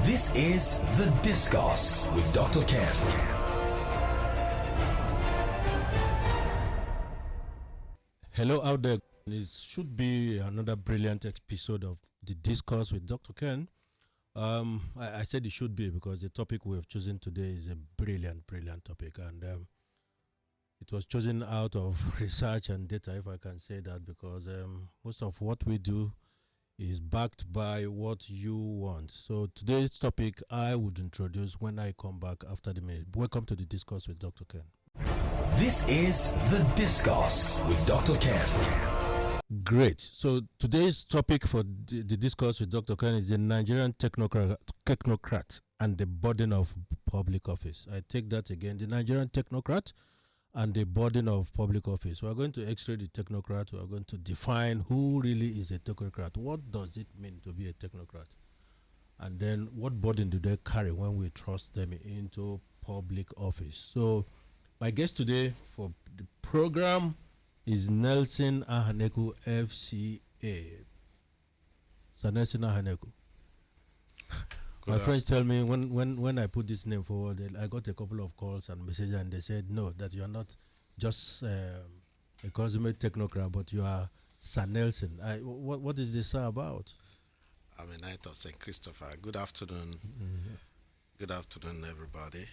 This is The Discourse with Dr. Ken. Hello out there. It should be another brilliant episode of The Discourse with Dr. Ken. I said it should be because the topic we have chosen today is a brilliant topic, and it was chosen out of research and data, if I can say that, because most of what we do is backed by what you want. So today's topic I would introduce when I come back after the mail. Welcome to The Discourse with Dr. Ken. This is The Discourse with Dr. Ken. Great. So today's topic for the Discourse with Dr. Ken is the Nigerian technocrat and the burden of public office. I take that again. The Nigerian technocrat and the burden of public office. We are going to x-ray the technocrat. We are going to define who really is a technocrat. What does it mean to be a technocrat? And then what burden do they carry when we trust them into public office? So my guest today for the program is Nelson Ahaneku, FCA. So Nelson Ahaneku. My friends tell me when I put this name forward, I got a couple of calls and messages, and they said, no, that you are not just a consummate technocrat, but you are Sir Nelson. What is this about? I'm a Knight of St. Christopher. Good afternoon. Mm-hmm. Good afternoon, everybody.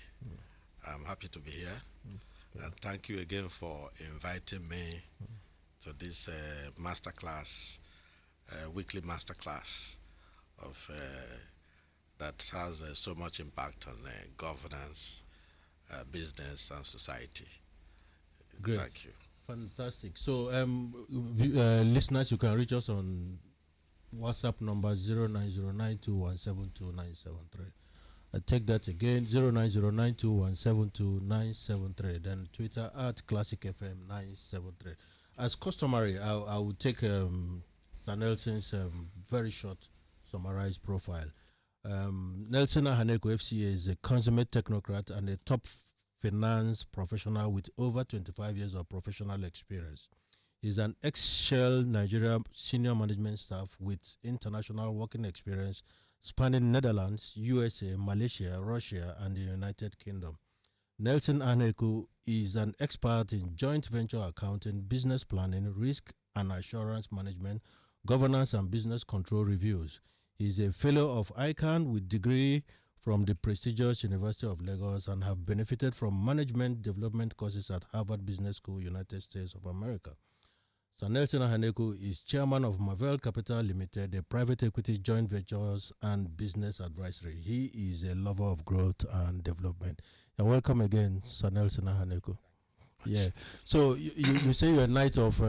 I'm happy to be here. Okay. And thank you again for inviting me to this masterclass, weekly masterclass of that has so much impact on governance, business, and society. Great. Thank you. Fantastic. So, listeners, you can reach us on WhatsApp number 090921722973. I take that again, 090921722973. Then Twitter at ClassicFM973. As customary, I will take Sir Nelson's very short summarized profile. Nelson Ahaneku, FCA, is a consummate technocrat and a top finance professional with over 25 years of professional experience. He's an ex-Shell Nigeria senior management staff with international working experience spanning Netherlands, USA, Malaysia, Russia, and the United Kingdom. Nelson Ahaneku is an expert in joint venture accounting, business planning, risk and assurance management, governance, and business control reviews. He is a fellow of ICANN with degree from the prestigious University of Lagos and have benefited from management development courses at Harvard Business School, United States of America. Sir Nelson Ahaneku is chairman of Marvel Capital Limited, a private equity joint ventures and business advisory. He is a lover of growth and development. You're welcome again, Sir Nelson Ahaneku. Yeah. So you say you're a Knight of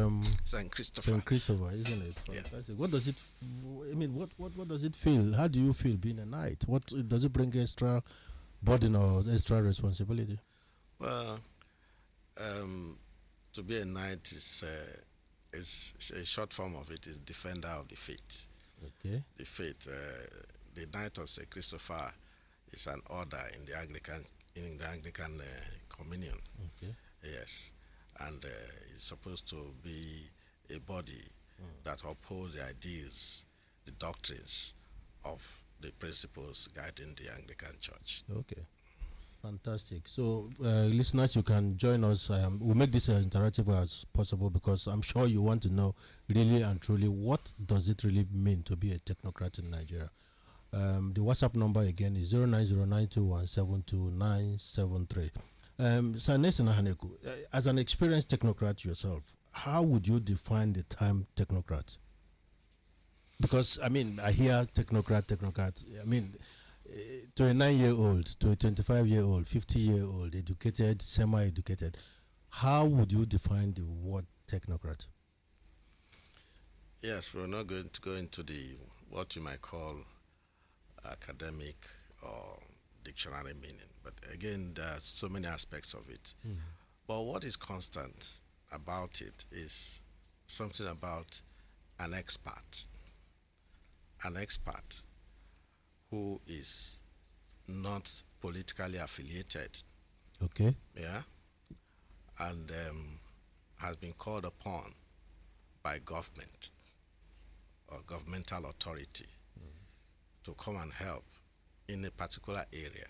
St. Christopher. St. Christopher, isn't it? Fantastic. Yeah. What does it? I mean, what does it feel? How do you feel being a knight? What does it bring? Extra burden or extra responsibility? Well, to be a knight is a short form of it is defender of the faith. Okay. The faith. The Knight of St. Christopher is an order in the Anglican Communion. Okay. Yes, and it's supposed to be a body that upholds the ideas, the doctrines of the principles guiding the Anglican Church. Okay, fantastic. So, listeners, you can join us. We'll make this as interactive as possible because I'm sure you want to know really and truly what does it really mean to be a technocrat in Nigeria. The WhatsApp number again is 090921722973. Sir Nelson Ahaneku, as an experienced technocrat yourself, how would you define the term technocrat? Because, I mean, I hear technocrat. I mean, to a 9-year-old, to a 25-year-old, 50-year-old, educated, semi-educated, how would you define the word technocrat? Yes, we're not going to go into the what you might call academic or dictionary meaning, but again, there are so many aspects of it. But what is constant about it is something about an expert who is not politically affiliated. Okay. Yeah, and has been called upon by government or governmental authority to come and help in a particular area,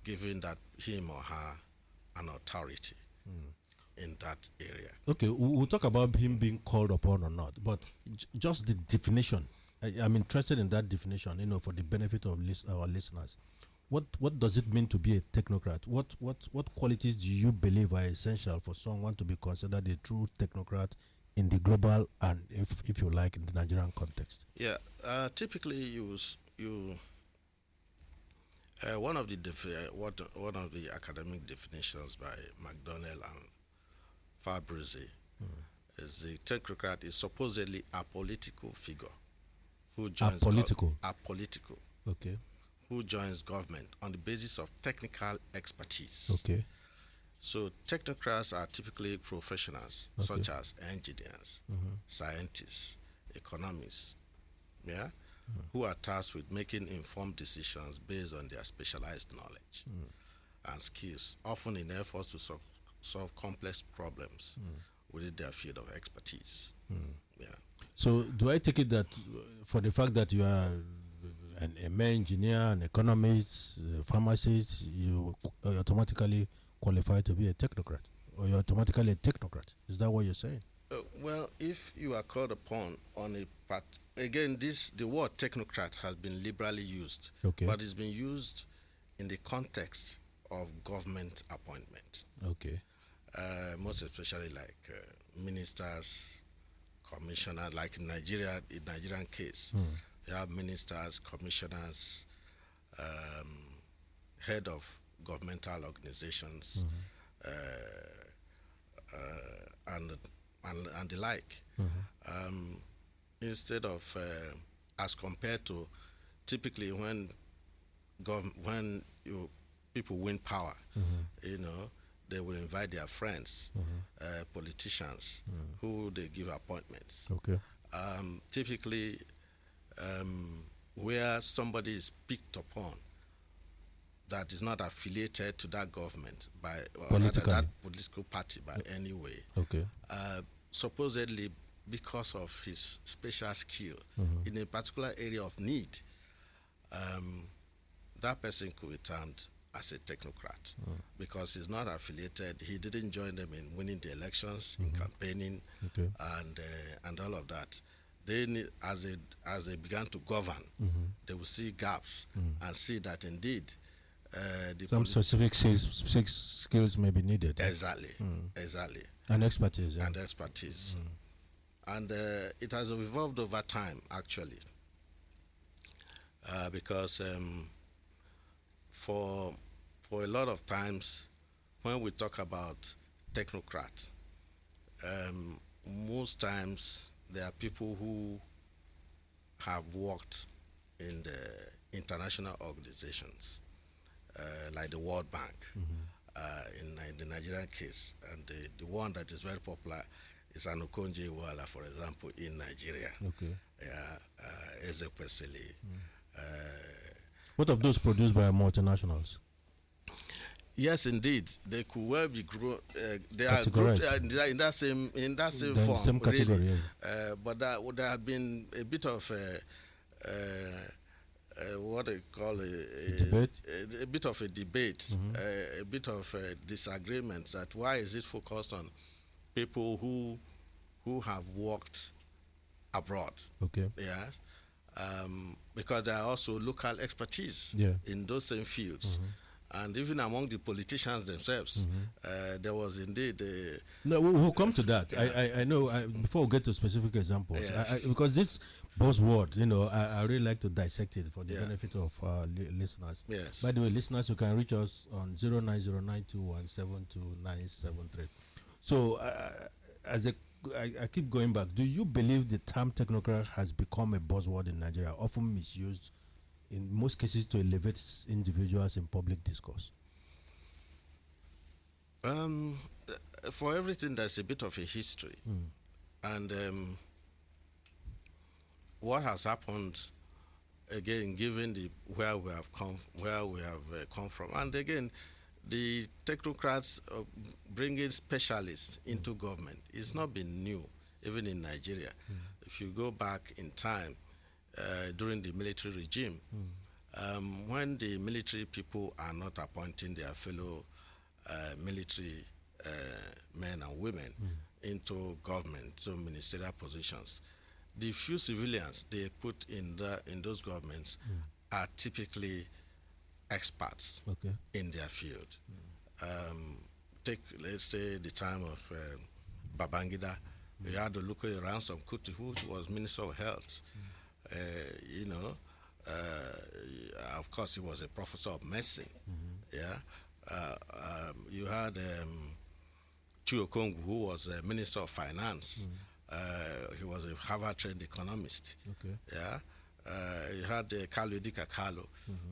giving that him or her an authority in that area. Okay, we'll talk about him being called upon or not, but just the definition. I'm interested in that definition, for the benefit of our listeners. What does it mean to be a technocrat? What qualities do you believe are essential for someone to be considered a true technocrat in the global and, if you like, in the Nigerian context? Yeah, typically one of the academic definitions by McDonnell and Fabrizi is the technocrat is supposedly a political figure who joins apolitical. Okay. Who joins government on the basis of technical expertise. Okay. So technocrats are typically professionals such as engineers, scientists, economists, who are tasked with making informed decisions based on their specialized knowledge and skills, often in efforts to solve complex problems within their field of expertise. Yeah. So do I take it that for the fact that you are a mere engineer, an economist, a pharmacist, you automatically qualify to be a technocrat, or you're automatically a technocrat? Is that what you're saying? Well, if you are called upon on a part, again, the word technocrat has been liberally used, but it's been used in the context of government appointment. Okay. Most especially like ministers, commissioners, like in Nigerian case, they have ministers, commissioners, head of governmental organizations, and the like. Instead of, as compared to, typically when people win power, they will invite their friends, politicians, who they give appointments. Okay. Typically, where somebody is picked upon that is not affiliated to that government that political party by any way. Okay. Supposedly, because of his special skill in a particular area of need, that person could be termed as a technocrat because he's not affiliated. He didn't join them in winning the elections, in campaigning, and all of that. They need, as they began to govern, they will see gaps and see that indeed some specific skills may be needed. Exactly. And expertise. Yeah. And it has evolved over time, actually, because for a lot of times when we talk about technocrat, most times there are people who have worked in the international organizations, like the World Bank, in the Nigerian case, and the one that is very popular is Ahaneku Iweala, for example, in Nigeria. Okay. Ezekwesili. What of those produced by multinationals? Yes, indeed, they could well be grown. They are grouped in that same form, same category. Really. Yeah. But there have been a bit of what they call a bit of a debate, a bit of disagreement that why is it focused on people who have worked abroad? Okay. Yes. Because there are also local expertise in those same fields. And even among the politicians themselves, there was indeed No, we'll come to that. Yeah. I know, before we get to specific examples, yes. Because this buzzword, I really like to dissect it for the benefit of listeners. Yes. By the way, listeners, you can reach us on 090921722973. So, I keep going back. Do you believe the term technocrat has become a buzzword in Nigeria, often misused in most cases to elevate individuals in public discourse? For everything, there's a bit of a history. And what has happened, again, given where we have come from, and again, the technocrats bringing specialists into government, it's not been new, even in Nigeria. If you go back in time, during the military regime, When the military people are not appointing their fellow military men and women into government, so ministerial positions, the few civilians they put in those governments are typically experts in their field. Take, let's say, the time of Babangida, we had Olukoye Ransom Kuti, who was Minister of Health. You know, of course, he was a professor of medicine. Yeah. You had Chuo Kongu, who was a Minister of Finance. He was a Harvard-trained economist. Yeah. You had Kalu Edika Kalu,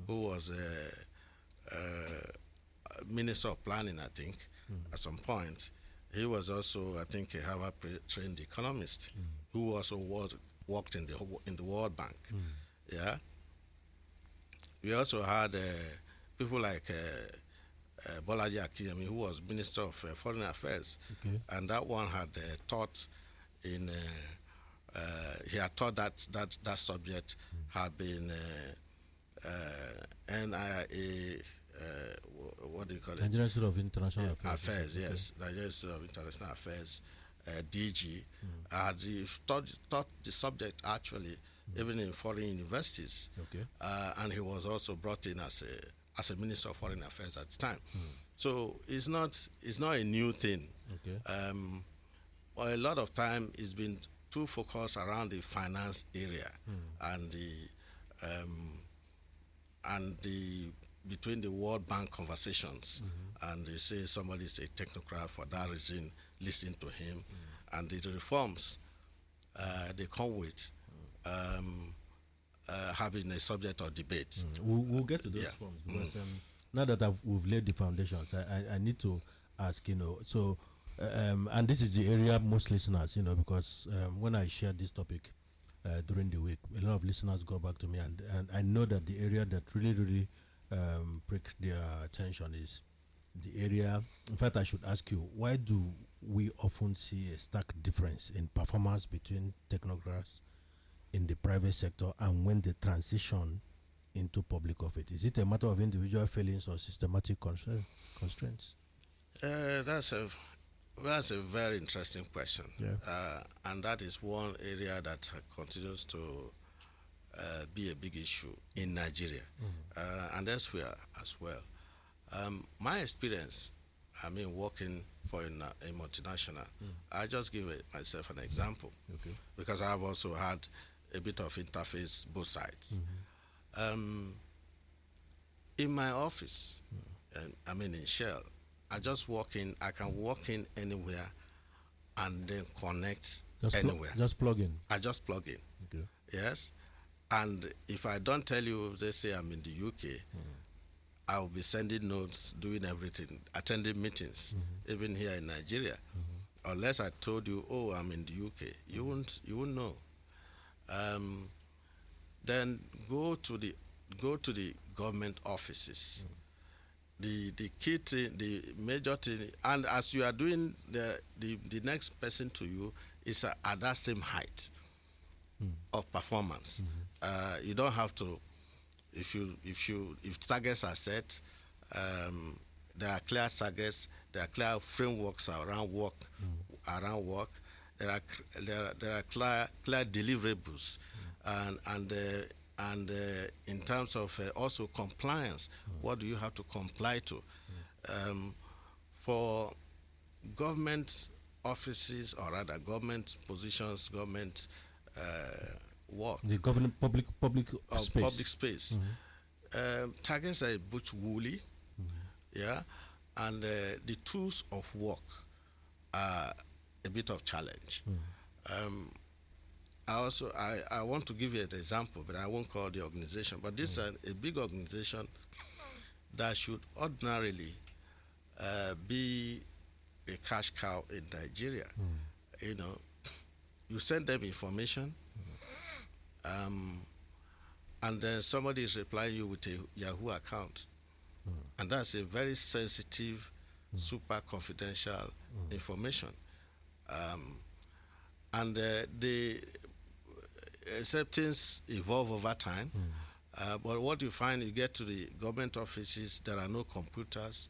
who was a Minister of Planning, I think, at some point. He was also, I think, a Harvard-trained economist who also worked in the World Bank. Yeah. We also had people like Bolaji Akiyemi, who was Minister of Foreign Affairs, and that one had taught in. He had taught that subject had been NIA. What do you call it? Nigerian Institute of International Affairs. Yes, Nigerian Institute of International Affairs, DG. He taught the subject actually even in foreign universities. And he was also brought in as a Minister of Foreign Affairs at the time. So it's not a new thing. A lot of time it's been too focused around the finance area and the between the World Bank conversations, and they say somebody is a technocrat for that reason, listen to him, and the reforms they come with having a subject of debate. We'll get to those forms because now that we've laid the foundations, I need to ask, so and this is the area most listeners, because when I shared this topic during the week, a lot of listeners go back to me, and I know that the area that really pricked their attention is the area. In fact, I should ask you, why do we often see a stark difference in performance between technocrats in the private sector and when they transition into public office? Is it a matter of individual failings or systematic constraints? That's a very interesting question, and that is one area that continues to be a big issue in Nigeria and elsewhere as well. My experience, working for a multinational, I just give myself an example because I have also had a bit of interface both sides. In my office, in Shell, I can walk in anywhere and then connect anywhere. Just plug in. I just plug in. Yes. And if I don't tell you, they say I'm in the UK, I will be sending notes, doing everything, attending meetings, even here in Nigeria. Unless I told you, oh, I'm in the UK, you won't know. Then go to the government offices. The key thing, the major thing, and as you are doing, the next person to you is at that same height of performance. You don't have to. If targets are set, there are clear targets. There are clear frameworks around work. There are clear deliverables, and in terms of also compliance, what do you have to comply to? For government offices, or rather government positions, government work. The government public space. Public space. Targets are a bit woolly, and the tools of work are a bit of challenge. I want to give you an example, but I won't call the organization. But this is a big organization that should ordinarily be a cash cow in Nigeria. You send them information, and then somebody is replying you with a Yahoo account, and that's a very sensitive, super confidential information. And the things evolve over time. But what you find, you get to the government offices, there are no computers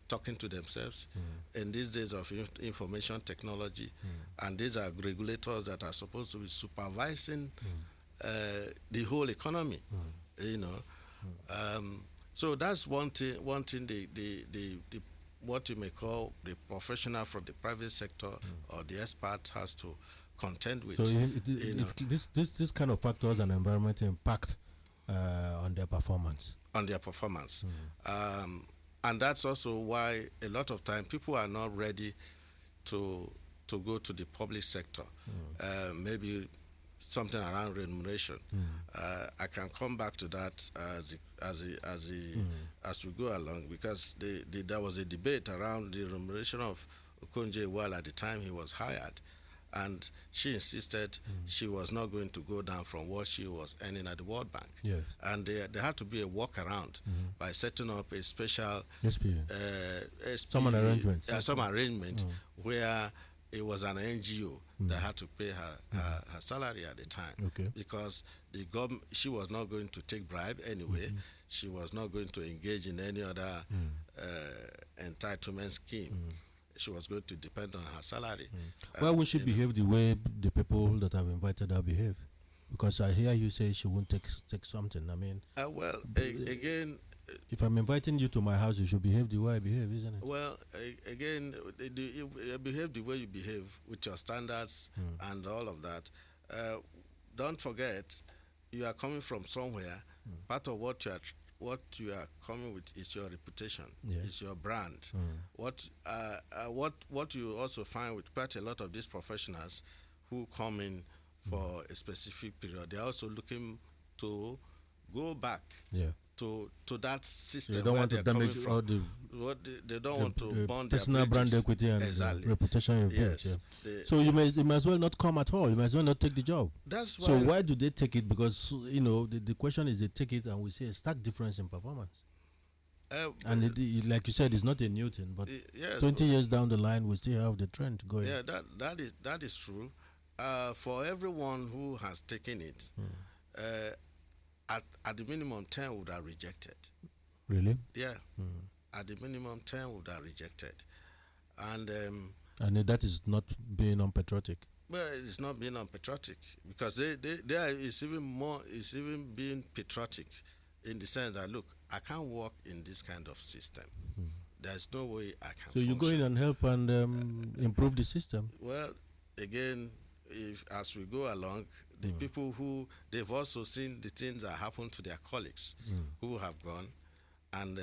talking to themselves. In these days of information technology, and these are regulators that are supposed to be supervising the whole economy, you know. So that's one thing. One thing. The what you may call the professional from the private sector or the expert has to contend with. So this kind of factors and environment impact on their performance. On their performance, and that's also why a lot of time people are not ready to go to the public sector. Maybe something around remuneration. I can come back to that as we go along, because there was a debate around the remuneration of Okonjo-Iweala at the time he was hired, and she insisted she was not going to go down from what she was earning at the World Bank. Yes. And there had to be a workaround by setting up a special some arrangement where it was an NGO that had to pay her salary at the time, because the government, she was not going to take bribe anyway. She was not going to engage in any other entitlement scheme. She was going to depend on her salary. Why would she behave the way the people that have invited her behave? Because I hear you say she won't take something. I mean, again, if I'm inviting you to my house, you should behave the way I behave, isn't it? Well, again, you behave the way you behave with your standards and all of that. Don't forget, you are coming from somewhere. Part of what you are coming with is your reputation, is your brand. What you also find with quite a lot of these professionals who come in for a specific period, they are also looking to go back to that system. They don't want to damage all the they don't want to burn their personal brand equity and reputation you've built. So you may as well not come at all. You might as well not take the job. That's why. So why do they take it? Because the question is, they take it and we see a stark difference in performance. And like you said, it's not a new thing, but 20 years down the line, we still have the trend going. Yeah, that is true. For everyone who has taken it, at the minimum 10 would have rejected. Really? Yeah. At the minimum 10 would have rejected. And that is not being unpatriotic. Well, it's not being unpatriotic, because it's even being patriotic in the sense that, look, I can't work in this kind of system. There's no way I can function. You go in and help and improve the system. Well, again, as we go along, the people who, they've also seen the things that happen to their colleagues who have gone, and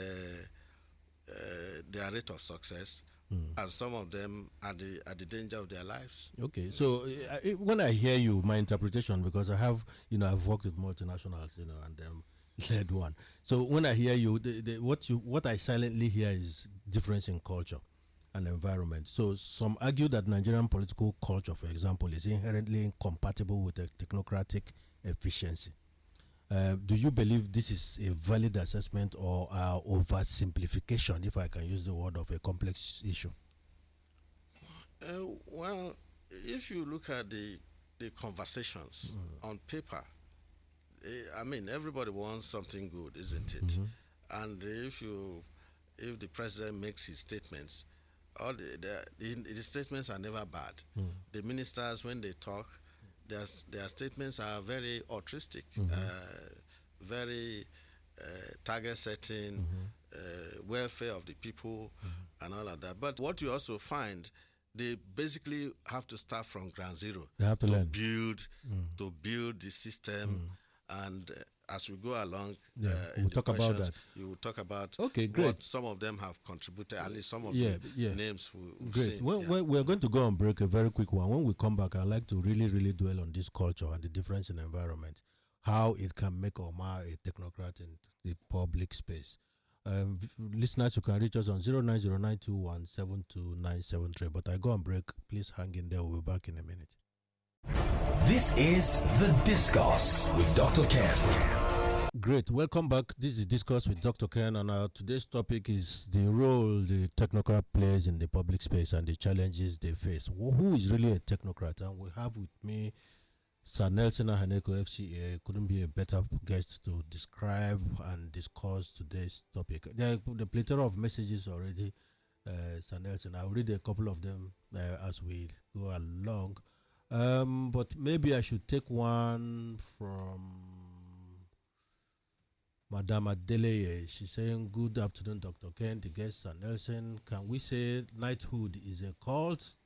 their rate of success, and some of them at the danger of their lives. Okay, so when I hear you, my interpretation, because I've worked with multinationals, and led one. So when I hear you, what I silently hear is difference in culture and environment. So some argue that Nigerian political culture, for example, is inherently incompatible with a technocratic efficiency. Do you believe this is a valid assessment or oversimplification, if I can use the word, of a complex issue? Well, if you look at the conversations on paper, I mean, everybody wants something good, isn't it? And if the president makes his statements, all the statements are never bad. The ministers, when they talk, their statements are very altruistic, very target setting, welfare of the people, and all of that. But what you also find, they basically have to start from ground zero. They have to learn. build the system, and as we go along, we'll talk about that. You will talk about what some of them have contributed, at least some of the names we've great. seen. We're going to go on break, a very quick one. When we come back, I'd like to really, really dwell on this culture and the difference in environment, how it can make or mar a technocrat in the public space. Listeners, you can reach us on 09092172973. But I go on break. Please hang in there. We'll be back in a minute. This is The Discourse with Dr. Ken. Great. Welcome back. This is Discourse with Dr. Ken, and today's topic is the role the technocrat plays in the public space and the challenges they face. Who is really a technocrat? And we have with me Sir Nelson Ahaneku, FCA, couldn't be a better guest to describe and discuss today's topic. There are the plethora of messages already, Sir Nelson. I'll read a couple of them as we go along. But maybe I should take one from Madame Adeleye. She's saying, "Good afternoon, Dr. Ken, the guest, Sir Nelson. Can we say knighthood is a cult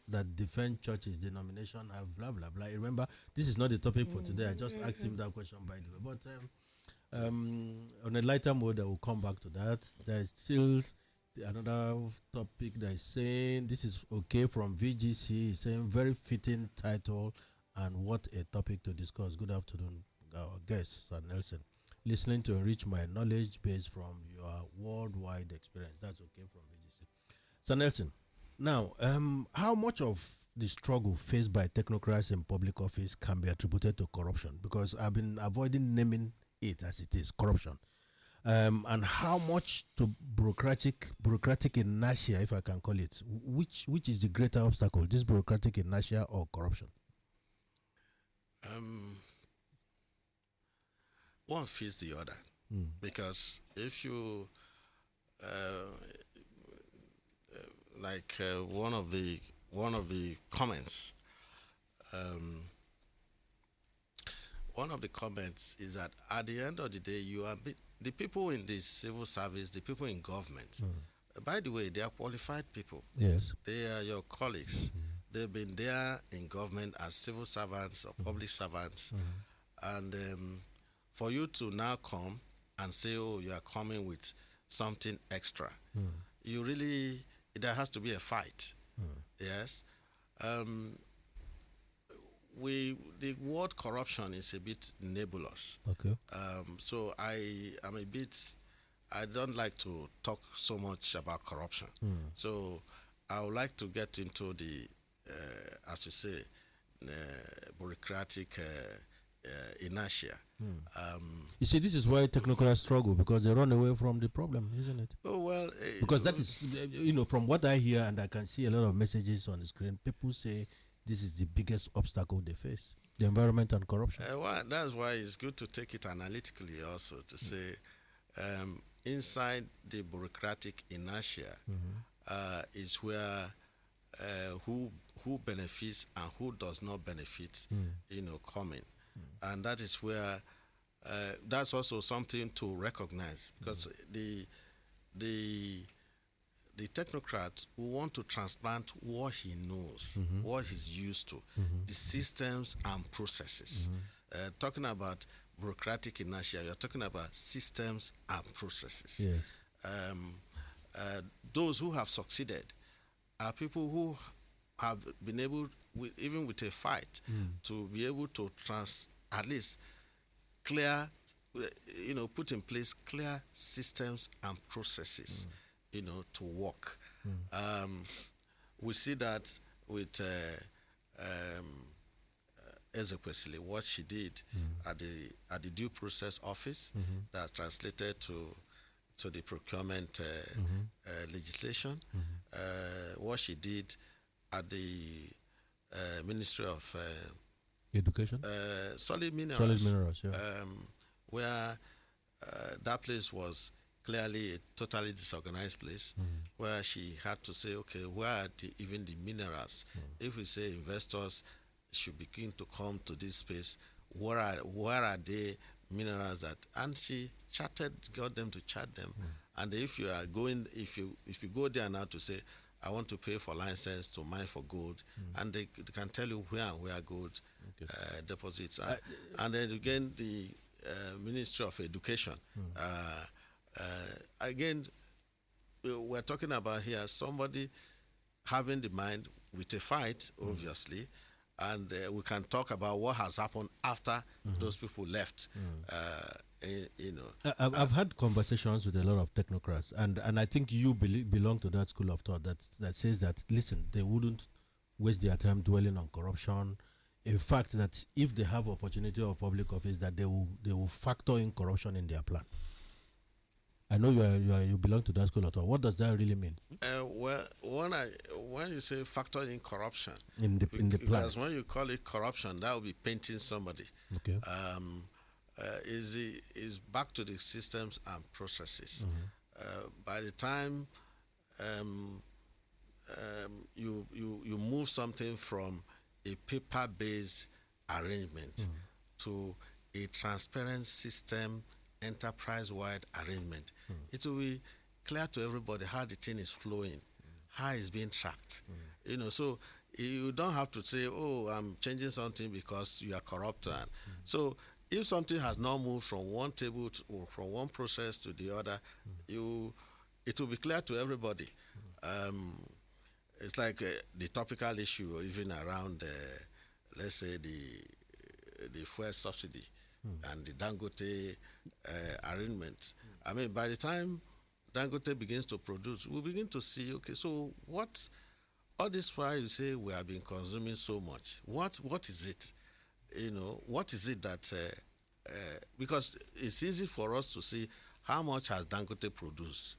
that defend churches, denomination, have blah blah blah?" Remember, this is not the topic for today. I just asked him that question, by the way. But on a lighter mode, I will come back to that. There is still another topic that is saying, this is okay from VGC, saying very fitting title and what a topic to discuss. Good afternoon, our guest, Sir Nelson. Listening to enrich my knowledge base from your worldwide experience. That's okay from VGC. Sir Nelson, now, how much of the struggle faced by technocrats in public office can be attributed to corruption? Because I've been avoiding naming it as it is, corruption. And how much to bureaucratic inertia, if I can call it? Which is the greater obstacle, this bureaucratic inertia or corruption? One feeds the other, because if you one of the comments. One of the comments is that at the end of the day, the people in the civil service, the people in government. By the way, they are qualified people. Yes, they are your colleagues. They've been there in government as civil servants or public servants, and for you to now come and say, "Oh, you are coming with something extra," you really, there has to be a fight. Yes. The word corruption is a bit nebulous. okay. So I don't like to talk so much about corruption. So I would like to get into the, as you say, bureaucratic inertia. You see, this is why technocrats struggle, because they run away from the problem, isn't it? Oh, well. Because that is, from what I hear, and I can see a lot of messages on the screen, people say this is the biggest obstacle they face, the environment and corruption. Well, that's why it's good to take it analytically also, to say inside the bureaucratic inertia is where who benefits and who does not benefit, coming. And that is where that's also something to recognize, because the technocrat will want to transplant what he knows, what he's used to, the systems and processes. Talking about bureaucratic inertia, you're talking about systems and processes. Yes. Those who have succeeded are people who have been able, even with a fight, to be able to at least clear, put in place clear systems and processes, to work. We see that with Ezekwesili, what she did at the due process office, that's translated to the procurement legislation. What she did at the Ministry of Education, Solid Minerals, yeah. Where that place was clearly a totally disorganized place, where she had to say, okay, where are even the minerals? If we say investors should begin to come to this space, where are they minerals that? And she got them to chart them. And if you are going, if you go there now to say, I want to pay for license to mine for gold, and they can tell you where gold deposits are. And then again, the Ministry of Education. Again, we're talking about here somebody having the mind with a fight, obviously, and we can talk about what has happened after those people left. I've had conversations with a lot of technocrats, and I think you belong to that school of thought that says that, listen, they wouldn't waste their time dwelling on corruption. In fact, that if they have opportunity of public office, that they will factor in corruption in their plan. I know you belong to that school at all. What does that really mean? Well, when you say factor in corruption In the plan. because when you call it corruption, that will be painting somebody. Okay. Is back to the systems and processes. By the time you move something from a paper-based arrangement to a transparent system, enterprise-wide arrangement, it will be clear to everybody how the thing is flowing, how it's being tracked. So you don't have to say, "Oh, I'm changing something because you are corrupt." So if something has not moved from one table or from one process to the other, it will be clear to everybody. It's like the topical issue, even around, let's say, the fuel subsidy and the Dangote arrangement. I mean, by the time Dangote begins to produce, we'll begin to see, okay, so what, all this while you say we have been consuming so much, what is it? What is it that, because it's easy for us to see how much has Dangote produced,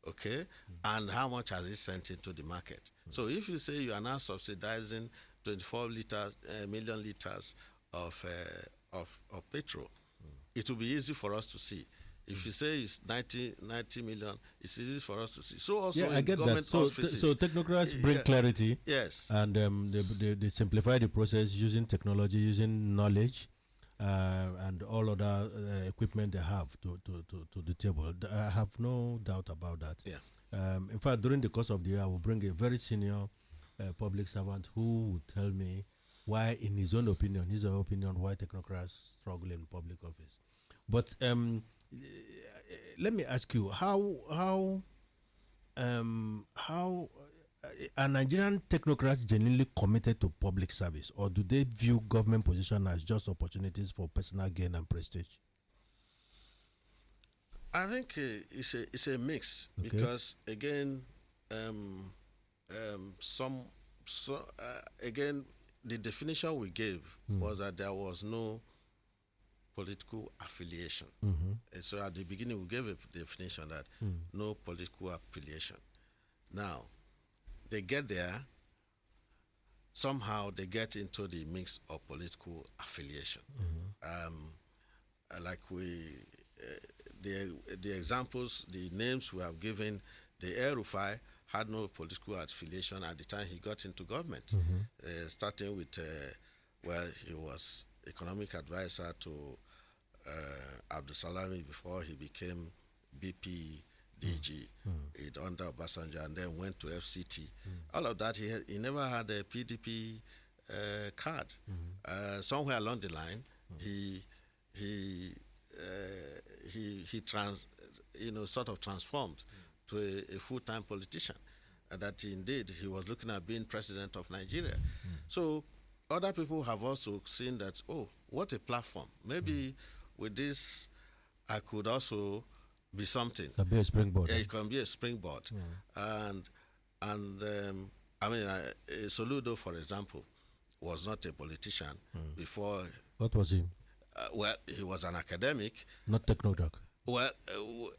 okay, and how much has it sent into the market. So if you say you are now subsidizing 24 million liters of petrol, it will be easy for us to see. If you say it's 90 million, it's easy for us to see. So also I get that. So technocrats bring clarity. Yes. And they simplify the process using technology, using knowledge, and all other equipment they have to the table. I have no doubt about that. Yeah. In fact, during the course of the year, I will bring a very senior public servant who will tell me why, in his own opinion, why technocrats struggle in public office. But let me ask you, how are Nigerian technocrats genuinely committed to public service, or do they view government position as just opportunities for personal gain and prestige? I think it's a mix, okay, because again, again, the definition we gave was that there was no political affiliation. And so at the beginning we gave a definition that no political affiliation. Now, they get there, somehow they get into the mix of political affiliation. Like the examples, the names we have given, the El Rufai had no political affiliation at the time he got into government, starting with, he was economic advisor to Abdul Salami before he became BP DG under Obasanjo, and then went to FCT. All of that, he never had a PDP card. Somewhere along the line, he sort of transformed to a full-time politician. That indeed he was looking at being president of Nigeria. So other people have also seen that, oh, what a platform. Maybe with this, I could also be something. Can be a springboard. Yeah, it can be a springboard. And I mean, Soludo, for example, was not a politician before. What was he? Well, he was an academic. Not technocrat. Well,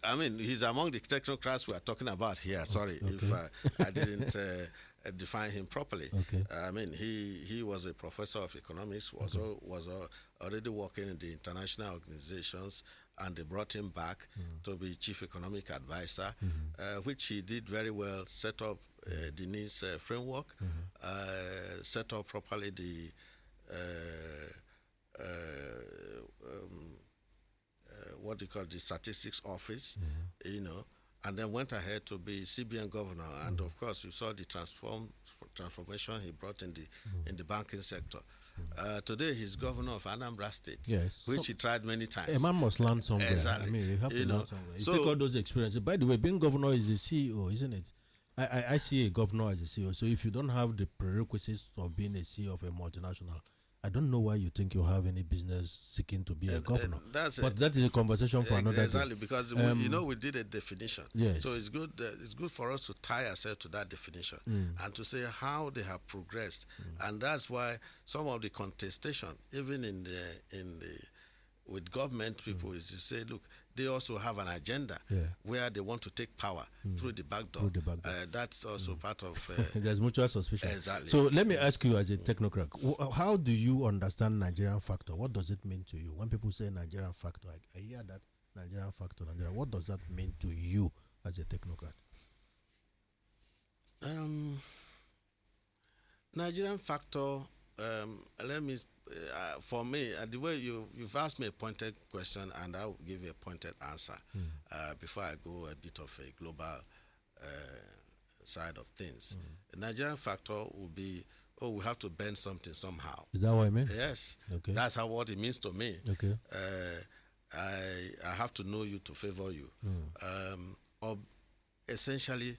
I mean, he's among the technocrats we are talking about here. Sorry if I didn't define him properly. Okay. I mean, he was a professor of economics, was already working in the international organizations, and they brought him back to be chief economic advisor, which he did very well, set up the NIS framework, set up properly the what do you call the statistics office, and then went ahead to be CBN governor. And of course, you saw the transformation he brought in the banking sector. Today, he's governor of Anambra State, yes, which he tried many times. A man must learn somewhere. Exactly. I mean, you have to learn somewhere. You take all those experiences. By the way, being governor is a CEO, isn't it? I see a governor as a CEO. So if you don't have the prerequisites of being a CEO of a multinational, I don't know why you think you have any business seeking to be a governor. But that is a conversation for another day. Exactly, because we did a definition. Yes. So it's good. It's good for us to tie ourselves to that definition and to say how they have progressed, and that's why some of the contestation, even with government people, is to say, look, they also have an agenda where they want to take power through the back door. That's also part of... There's mutual suspicion. Exactly. So let me ask you as a technocrat, how do you understand Nigerian factor? What does it mean to you? When people say Nigerian factor, I hear that Nigerian factor, Nigeria. What does that mean to you as a technocrat? Nigerian factor, let me... for me, the way you've asked me a pointed question, and I'll give you a pointed answer before I go a bit of a global side of things. The Nigerian factor will be, we have to bend something somehow. Is that what it means? Yes. Okay. That's what it means to me. Okay. I have to know you to favor you. Or essentially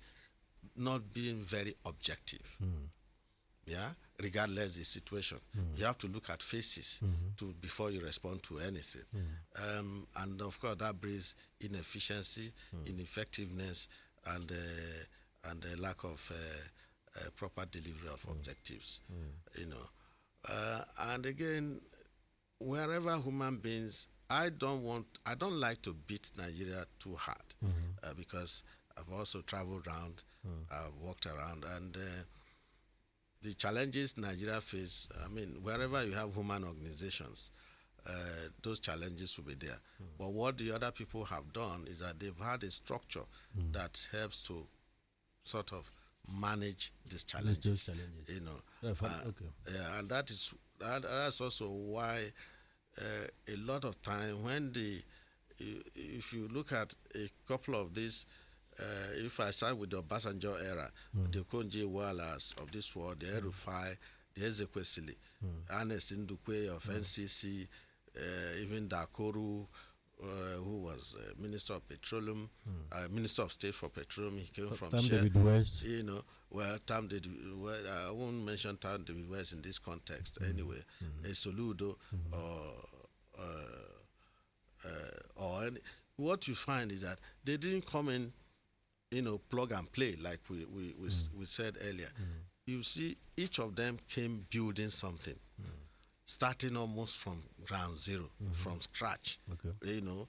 not being very objective. Yeah, regardless the situation, you have to look at faces before you respond to anything, and of course that brings inefficiency, ineffectiveness, and a lack of proper delivery of objectives. You know, and again, wherever human beings, I don't like to beat Nigeria too hard because I've also traveled around, I've walked around, and the challenges Nigeria face, I mean, wherever you have human organizations, those challenges will be there. But what the other people have done is that they've had a structure that helps to sort of manage these challenges. You know, and that's also why a lot of time when if you look at a couple of these. If I start with the Obasanjo era, the Konje Wallace of this world, the Erufai, the Ezekwesili, Ernest Ndukwe of NCC, even Dakoru, who was Minister of Petroleum, Minister of State for Petroleum, he came from David West. You know, I won't mention Tam David West in this context anyway. Soludo or any, what you find is that they didn't come in, you know, plug and play like we said earlier. You see, each of them came building something, starting almost from ground zero, from scratch. Okay. You know,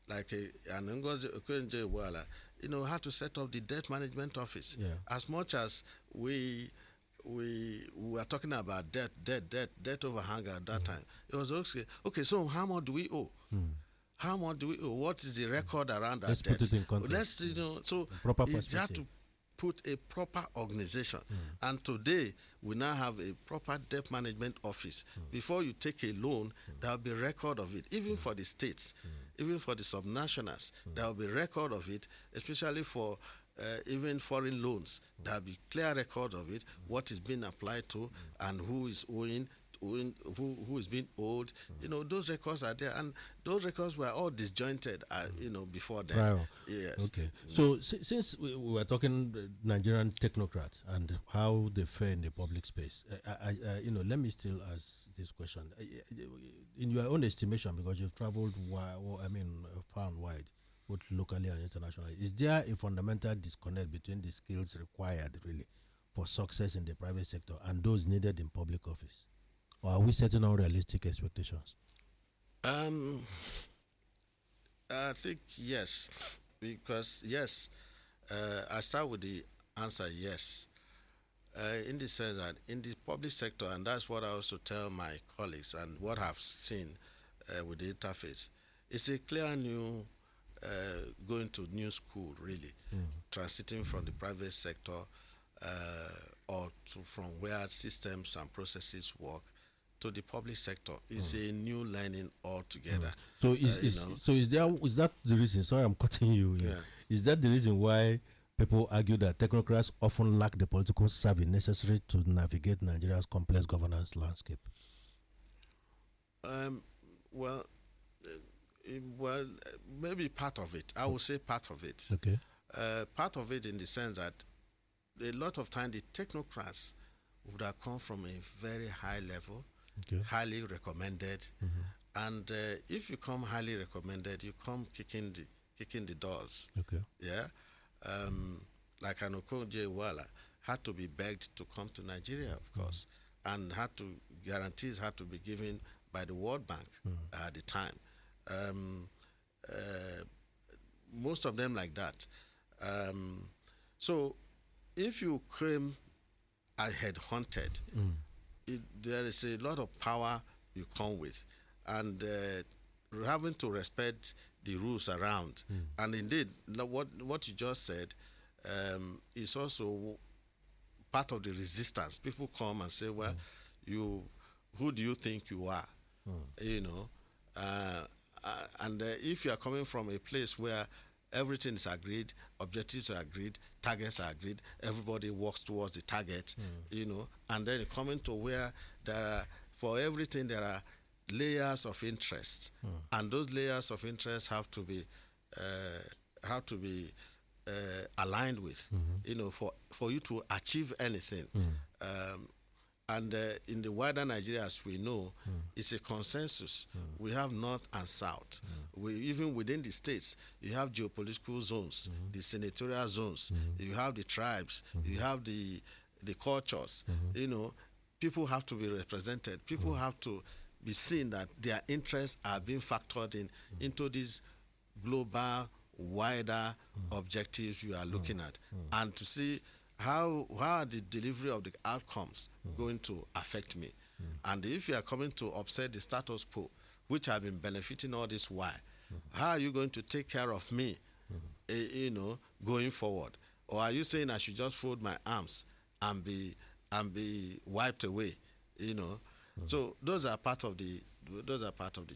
like an Ngozi Okonjo-Iweala, you know, had to set up the debt management office. Yeah. As much as we were talking about debt overhang at that time, it was okay. So how much do we owe? How much do we owe? What is the record around that debt? Let's put it in context. Let's, you know, so you have to put a proper organization. And today, we now have a proper debt management office. Before you take a loan, there will be a record of it, even for the states, even for the subnationals, there will be a record of it, especially for even foreign loans. There will be clear record of it, what is being applied to, and who is owing, who is being owed. You know, those records are there, and those records were all disjointed, you know, before then. Right. Yes. Okay. So since we were talking Nigerian technocrats and how they fare in the public space, you know, let me still ask this question. In your own estimation, because you've traveled far and wide, both locally and internationally, is there a fundamental disconnect between the skills required really for success in the private sector and those needed in public office? Or are we setting unrealistic expectations? I think yes, because yes, I start with the answer yes, in the sense that in the public sector, and that's what I also tell my colleagues and what I've seen with the interface, it's a clear new going to new school really, transiting from the private sector or from where systems and processes work to the public sector. Is a new learning altogether. So is that the reason? Sorry, I'm cutting you. Yeah. Is that the reason why people argue that technocrats often lack the political savvy necessary to navigate Nigeria's complex governance landscape? Well, maybe part of it. I would say part of it. Okay. Part of it in the sense that a lot of time the technocrats would have come from a very high level, highly recommended, and if you come highly recommended, you come kicking the doors. Okay. Yeah. Like an Okonjo-Iweala had to be begged to come to Nigeria, of course, and guarantees had to be given by the World Bank at the time. most of them like that. So if you claim I had hunted, there is a lot of power you come with, and having to respect the rules around. And indeed, what you just said is also part of the resistance. People come and say, "Well, who do you think you are?" You know, and if you are coming from a place where everything is agreed, objectives are agreed, targets are agreed, everybody works towards the target, you know, and then coming to where for everything there are layers of interest, and those layers of interest have to be aligned with, you know, for you to achieve anything. And in the wider Nigeria, as we know, it's a consensus. We have north and south. Even within the states, you have geopolitical zones, the senatorial zones, you have the tribes, you have the cultures. You know, people have to be represented. People have to be seen that their interests are being factored into these global, wider objectives you are looking at, and to see how are the delivery of the outcomes going to affect me. And if you are coming to upset the status quo, which have been benefiting all this while, how are you going to take care of me, you know, going forward? Or are you saying I should just fold my arms and be wiped away, you know? So those are part of the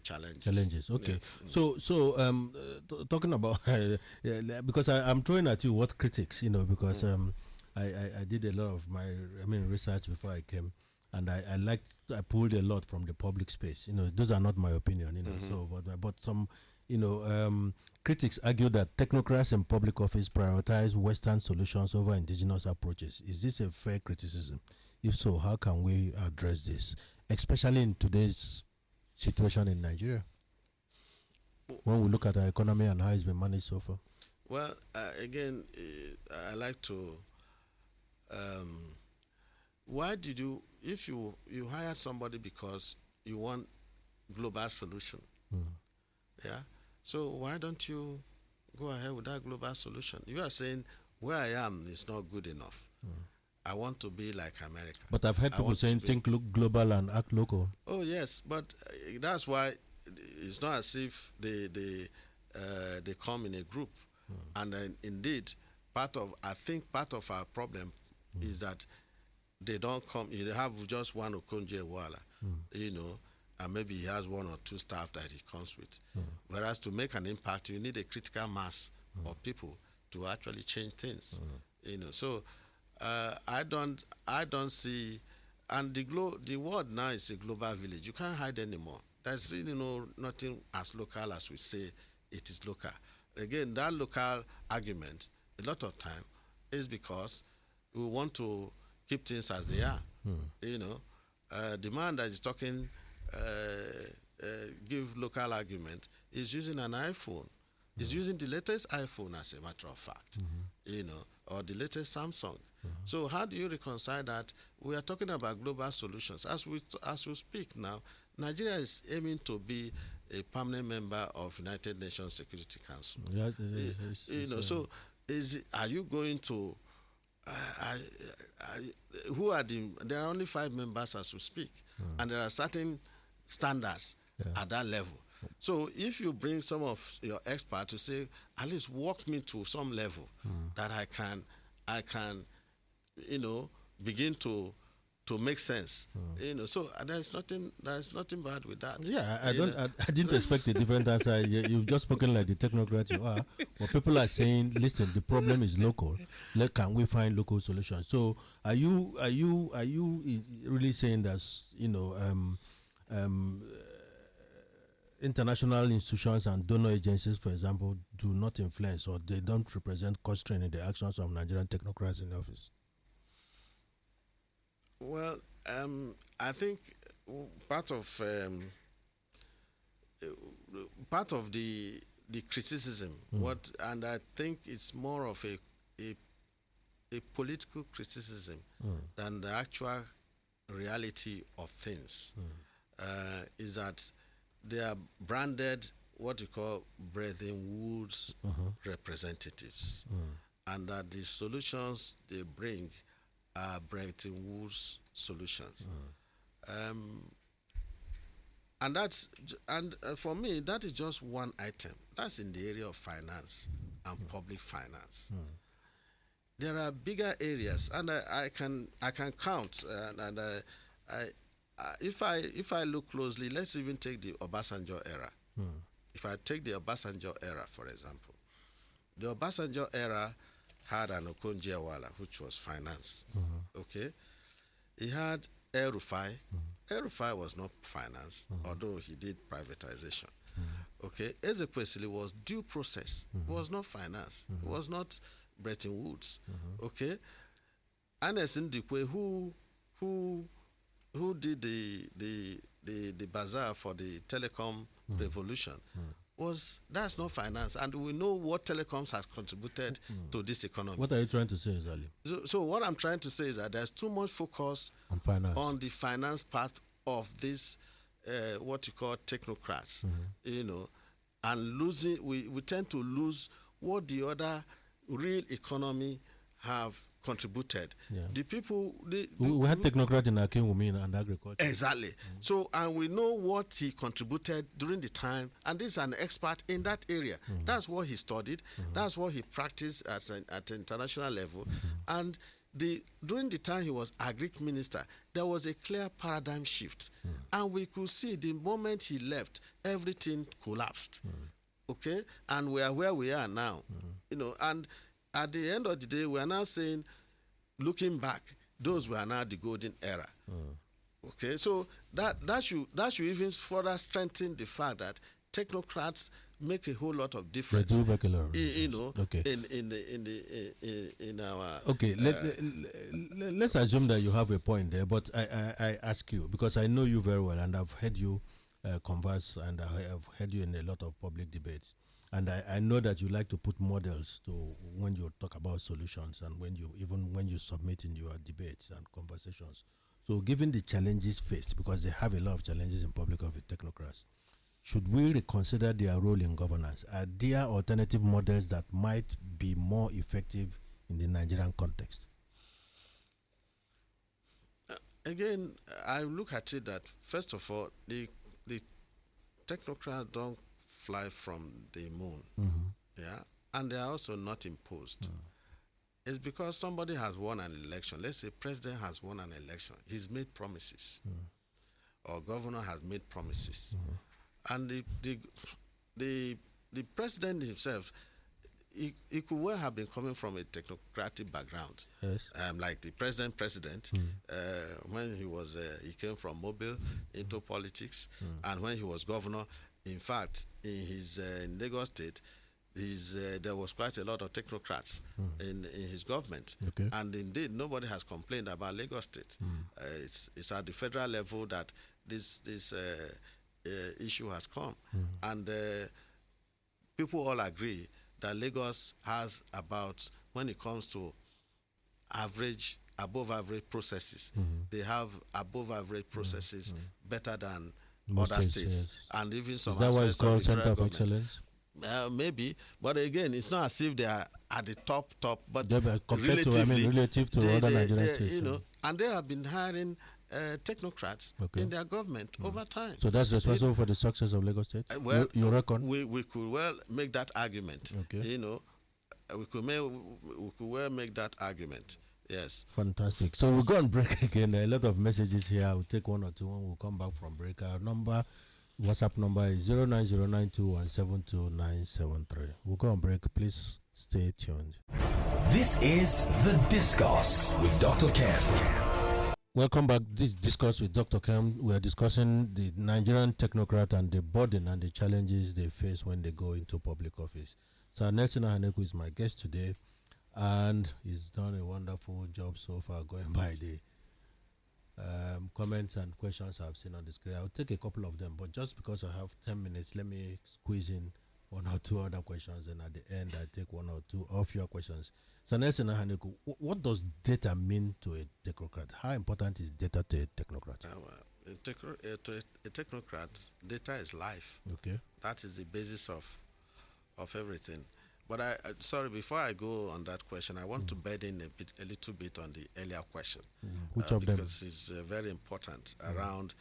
challenges. Okay. Yeah. So talking about because I'm throwing at you what critics, you know, because I did a lot of my research before I came, and I pulled a lot from the public space. You know, those are not my opinion. You know, so but some, you know, critics argue that technocrats in public office prioritize Western solutions over indigenous approaches. Is this a fair criticism? If so, how can we address this, especially in today's situation in Nigeria, when we look at our economy and how it's been managed so far? Well, again, I like to. Why did you, if you hire somebody because you want global solution, yeah? So why don't you go ahead with that global solution? You are saying where I am is not good enough. I want to be like America. But I've heard people saying think global and act local. Oh yes, but that's why it's not as if they come in a group. And indeed, I think part of our problem is that they don't come. They have just one Okonjo-Iweala, you know, and maybe he has one or two staff that he comes with. Whereas to make an impact, you need a critical mass of people to actually change things. You know, so I don't see, and the world now is a global village. You can't hide anymore. There's really nothing as local as we say it is local. Again, that local argument, a lot of time, is because we want to keep things as they are. You know, the man that is talking, give local argument, is using an iPhone. He's using the latest iPhone, as a matter of fact, you know, or the latest Samsung. So how do you reconcile that? We are talking about global solutions. As we speak now, Nigeria is aiming to be a permanent member of United Nations Security Council. Yeah, you know, so are you going to? Who are there are only 5 members as we speak, and there are certain standards at that level. So if you bring some of your experts to say, at least walk me to some level that I can, you know, begin to make sense. You know, so there's nothing bad with that. Yeah, I didn't expect a different answer. You've just spoken like the technocrat you are. But people are saying, listen, the problem is local. Can we find local solutions? So are you really saying that, you know, international institutions and donor agencies, for example, do not influence, or they don't represent constraint in the actions of Nigerian technocrats in office? Well, I think part of the criticism, and I think it's more of a political criticism than the actual reality of things, is that they are branded what you call Brethren Woods representatives, and that the solutions they bring are Brethren Woods solutions. And for me, that is just one item. That's in the area of finance and public finance. There are bigger areas, and I can count. If I look closely, let's even take the Obasanjo era. If I take the Obasanjo era, for example, the Obasanjo era had an Okonjo-Iweala, which was finance. Okay, he had El Rufai. El Rufai was not finance, although he did privatization. Okay, Ezekwesili was due process. It was not finance. It was not Bretton Woods. Okay, Ernest Ndikwe, who did the bazaar for the telecom revolution, that's not finance, and we know what telecoms has contributed to this economy. What are you trying to say, Zali? So what I'm trying to say is that there's too much focus on finance, on the finance part of this, what you call technocrats, and we tend to lose what the other real economy have contributed. Yeah. The people we had technocrat in Ahaneku and agriculture. Exactly. So, and we know what he contributed during the time, and this is an expert in that area. That's what he studied. That's what he practiced at international level. And during the time he was agric minister, there was a clear paradigm shift, and we could see the moment he left, everything collapsed. Okay, and we are where we are now. And at the end of the day, we are now saying, looking back, those were now the golden era. Okay, so that should even further strengthen the fact that technocrats make a whole lot of difference. They do make a lot of difference. Okay. In our okay. Let's assume that you have a point there, but I ask you, because I know you very well and I've heard you converse, and I have heard you in a lot of public debates. And I know that you like to put models to when you talk about solutions, and when you submit in your debates and conversations. So given the challenges faced, because they have a lot of challenges in public office technocrats, should we reconsider their role in governance? Are there alternative models that might be more effective in the Nigerian context? Again, I look at it that, first of all, the technocrats don't fly from the moon, yeah, and they are also not imposed. It's because somebody has won an election. Let's say president has won an election. He's made promises, or governor has made promises, and the president himself, he could well have been coming from a technocratic background. Yes. Like the president, when he came from Mobile into politics, and when he was governor. In fact, in his Lagos State, there was quite a lot of technocrats in his government. Okay. And indeed, nobody has complained about Lagos State. It's at the federal level that this issue has come. And people all agree that Lagos has about, when it comes to above average processes, they have above average processes better than most other states, yes. And even some. Is that why it's called Center of Excellence? Maybe, but again, it's not as if they are at the top. But relative to other Nigerian states, and they have been hiring technocrats in their government over time. So that's responsible for the success of Lagos State. Well, you reckon? We could well make that argument. Okay. We could well make that argument. Yes. Fantastic. So we'll go on break again. There are a lot of messages here. I'll take one or two when we'll come back from break. Our WhatsApp number is 09092172973. We'll go on break. Please stay tuned. This is The Discourse with Dr. Ken. Welcome back. This Discourse with Dr. Ken. We are discussing the Nigerian technocrat and the burden and the challenges they face when they go into public office. Sir Nelson Ahaneku is my guest today. And he's done a wonderful job so far, going by the comments and questions I've seen on the screen. I'll take a couple of them, but just because I have 10 minutes, let me squeeze in one or two other questions, and at the end, I take one or two of your questions. So, Nelson Ahaneku, what does data mean to a technocrat? How important is data to a technocrat? to a technocrat, data is life. Okay. That is the basis of everything. But sorry, before I go on that question, I want to bed in a little bit on the earlier question. Which of them? Because it's very important around,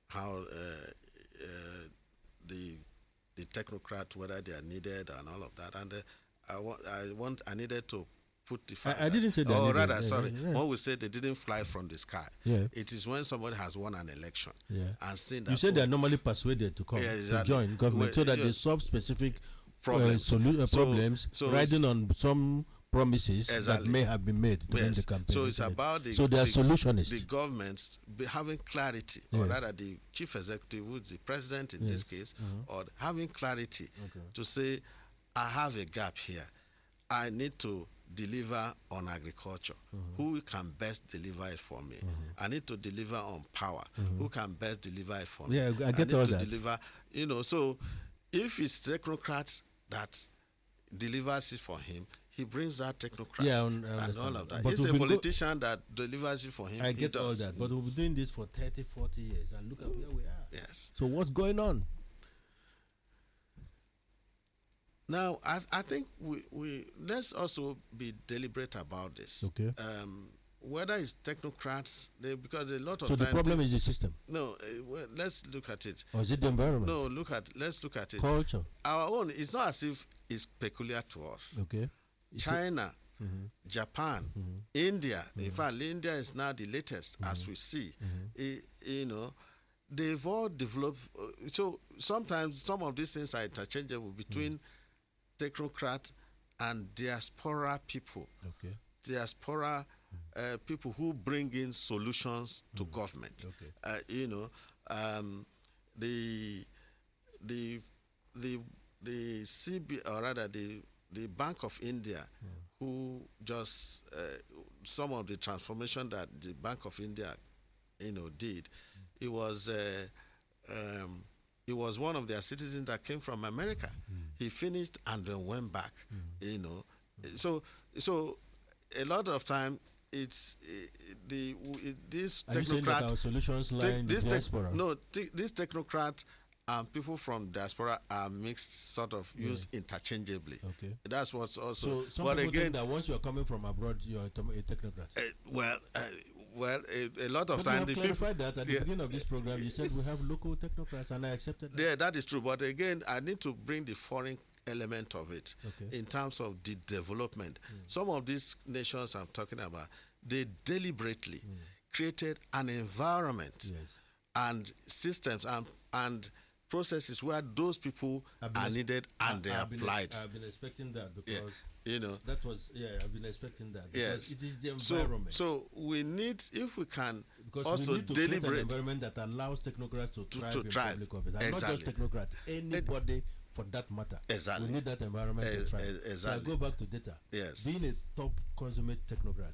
how the technocrat, whether they are needed and all of that. And I needed to put the fact. I didn't say that. Oh, needed. rather, sorry. When we say they didn't fly from the sky, Yeah. it is when somebody has won an election and seen that. You said they are normally persuaded to come to join government so that they solve specific problems, problems, riding on some promises that may have been made during the campaign. So it's about so they are solutionists. The governments having clarity, or rather the chief executive, who is the president in this case, or having clarity to say, I have a gap here. I need to deliver on agriculture. Who can best deliver it for me? I need to deliver on power. Who can best deliver it for me? Yeah, I get need all to that. deliver, so if it's technocrats that delivers it for him, he brings that technocrat and all of that. He's a politician that delivers it for him. I get all that. But we've been doing this for 30, 40 years and look at where we are. Yes. So what's going on? Now, I think we let's also be deliberate about this. Okay. Whether it's technocrats, because a lot of so the problem is the system. No, well, let's look at it. Or is it the environment? No, let's look at it. Culture. Our own. It's not as if it's peculiar to us. Okay. China, Japan, India. In fact, India is now the latest, as we see. They've all developed. So sometimes some of these things are interchangeable between technocrat and diaspora people. Okay. Diaspora people who bring in solutions to government. Okay. The CB, or rather the Bank of India, who just some of the transformation that the Bank of India, did. It was one of their citizens that came from America. He finished and then went back. So a lot of time it's this Are you saying that our solutions lie in the diaspora? This technocrat and people from diaspora are mixed, sort of used interchangeably. Okay. That's what's also. So some people think that once you are coming from abroad, you are a technocrat. A lot of times the people clarified that at the beginning of this program. You said we have local technocrats, and I accepted that. Yeah, that is true. But again, I need to bring the foreign element of it in terms of the development. Some of these nations I'm talking about, they deliberately created an environment and systems and processes where those people are needed and they are applied. I've been expecting that because that was I've been expecting that because it is the environment. So we need, if we can, because also we need to deliberate create an environment that allows technocrats to thrive in public office, and not just technocrats, anybody for that matter. Exactly. We need that environment to thrive. Exactly. So I go back to data. Yes. Being a top consummate technocrat,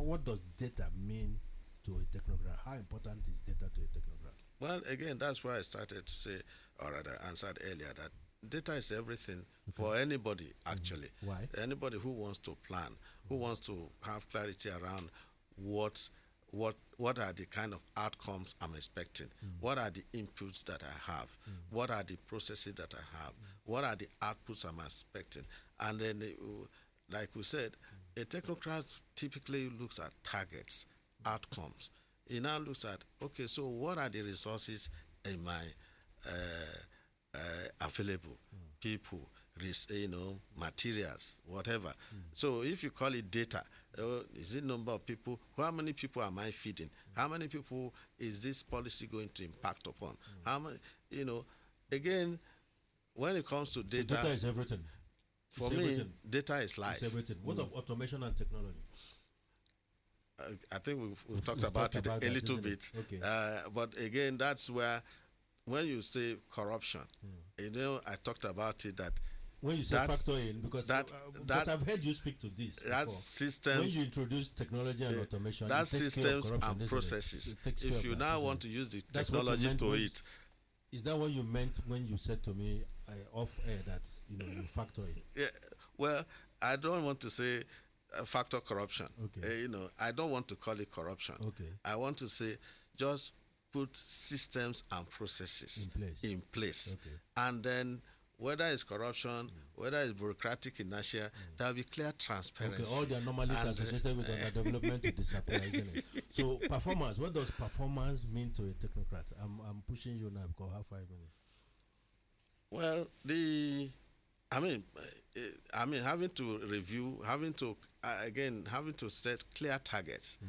what does data mean to a technocrat? How important is data to a technocrat? Well, again, that's why I started to say, or rather answered earlier, that data is everything for anybody, actually. Why? Anybody who wants to plan, who wants to have clarity around what are the kind of outcomes I'm expecting, what are the inputs that I have, what are the processes that I have, what are the outputs I'm expecting. And then, like we said, a technocrat typically looks at targets, outcomes. He now looks at, okay, so what are the resources in my available? People, materials, whatever. So if you call it data, is it number of people? How many people am I feeding? How many people is this policy going to impact upon? How many, again, when it comes to data, so data is everything. For me, data is life. It's everything. What of automation and technology? I think we've talked about it a little bit. Okay. But again, that's where, when you say corruption, I talked about it, that when you say factor in, because I've heard you speak to this that before. systems, when you introduce technology and automation, that systems and processes. If you now want to use the technology to it, is that what you meant when you said to me off air that you factor in? Yeah. Well, I don't want to say factor corruption. Okay. I don't want to call it corruption. Okay. I want to say just put systems and processes in place. Okay. And then whether it's corruption, whether it's bureaucratic inertia, there will be clear transparency. Okay, all the anomalies associated with underdevelopment will disappear, isn't it? So performance, what does performance mean to a technocrat? I'm pushing you now because I have 5 minutes. Well, having to review, having to set clear targets,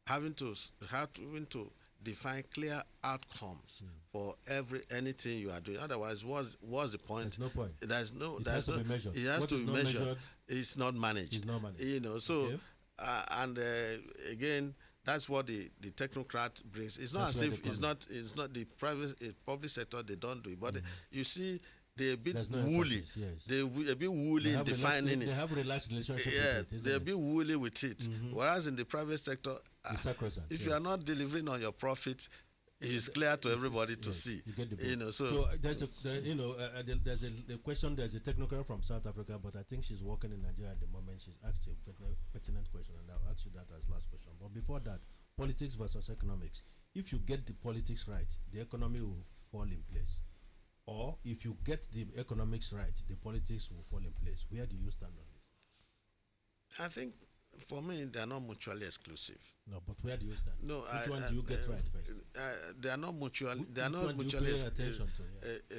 having to define clear outcomes for anything you are doing. Otherwise, what's the point? There's no point. It has to be measured. It has to be measured. It's not managed. It's not managed. So okay. Again, that's what the technocrat brings. It's not as if it's not the public sector, they don't do it, but you see they're a bit woolly. Yes. They're a bit woolly in defining it. They have a relaxed relationship with it. They're a bit woolly with it. Whereas in the private sector, if you are not delivering on your profit, it's clear to everybody to see. You get the point. So there's a question. There's a technocrat from South Africa, but I think she's working in Nigeria at the moment. She's asked a pertinent question, and I'll ask you that as last question. But before that, politics versus economics. If you get the politics right, the economy will fall in place. Or if you get the economics right, the politics will fall in place. Where do you stand on this? I think, for me, they are not mutually exclusive. No, but where do you stand? No, which one do you get right first? They are not mutually. They are Which not one do you mutually pay attention to?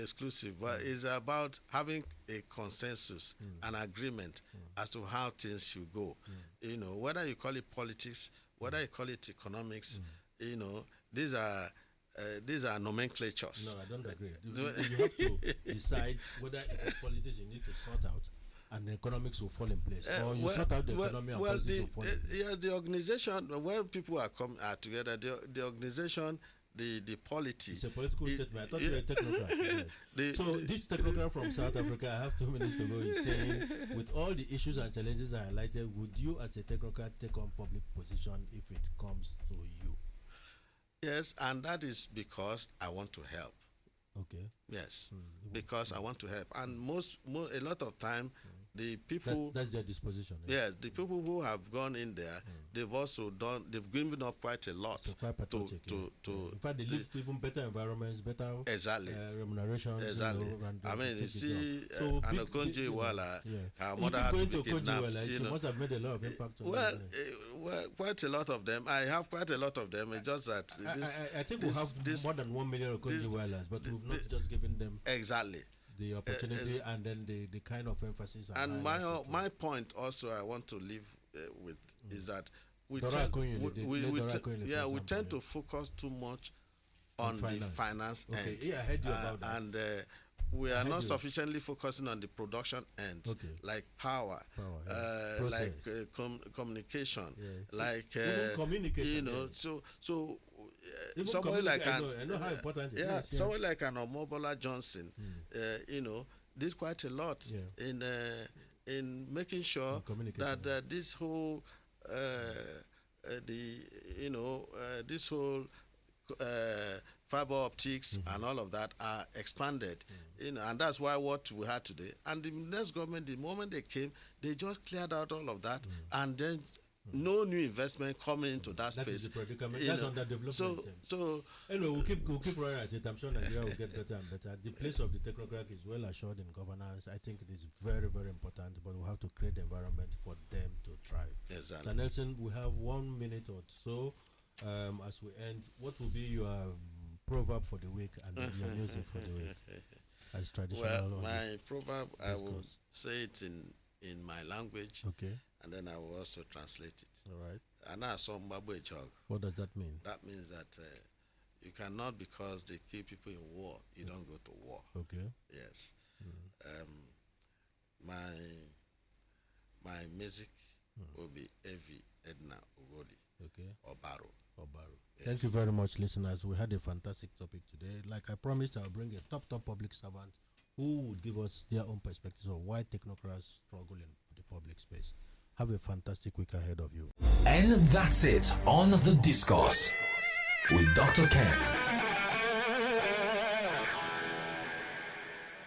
exclusive. But it's about having a consensus, an agreement as to how things should go. Whether you call it politics, whether you call it economics, these are nomenclatures. No, I don't agree. You have to decide whether it is politics you need to sort out, and the economics will fall in place, or you sort out the economy and politics will fall in place. Yes, the organization, when people are together, the organization, the polity. It's a political statement. I thought you were a technocrat. So this technocrat from South Africa, I have 2 minutes to go, is saying, with all the issues and challenges I highlighted, would you as a technocrat take on public position if it comes to you? Yes, and that is because I want to help. Okay. Yes, because I want to help, and a lot of time, the people that's their disposition. Yes, the people who have gone in there, they've given up quite a lot. So quite pathetic, in fact, they live even better environments, better remunerations. Exactly. You see, Ahaneku her mother had to be kidnapped. She must have made a lot of impact on well, quite a lot of them. I have quite a lot of them. It's just that I think we have more than 1 million Okonjo-Iwealas, but we've not just given them the opportunity and then the kind of emphasis. And my point also I want to leave with is that we tend to focus too much on the finance end. Yeah, I heard you about that. And we are not sufficiently focusing on the production end, like power, like communication, like communication. So somebody like I know how important it is. Someone like an Omobola Johnson, did quite a lot in making sure that this whole this whole fiber optics and all of that are expanded, and that's why what we had today. And the next government, the moment they came, they just cleared out all of that, and then no new investment coming into that space. Is the predicament. That's underdevelopment. So anyway, we'll keep running at it. I'm sure Nigeria will get better and better. The place of the technocrat is well assured in governance. I think it is very, very important, but we have to create the environment for them to thrive. Exactly. So Nelson, we have 1 minute or so. As we end, what will be your proverb for the week and your music for the week? As traditional. Well, my proverb, I will say it in my language. Okay. And then I will also translate it. All right. What does that mean? That means that you cannot, because they kill people in war, you don't go to war. Okay. Yes. My music will be Evi Edna Ugodi. Okay. Obaro. Yes. Thank you very much, listeners. We had a fantastic topic today. Like I promised, I'll bring a top public servant who would give us their own perspectives of why technocrats struggle in the public space. Have a fantastic week ahead of you. And that's it on The Discourse with Dr. Ken.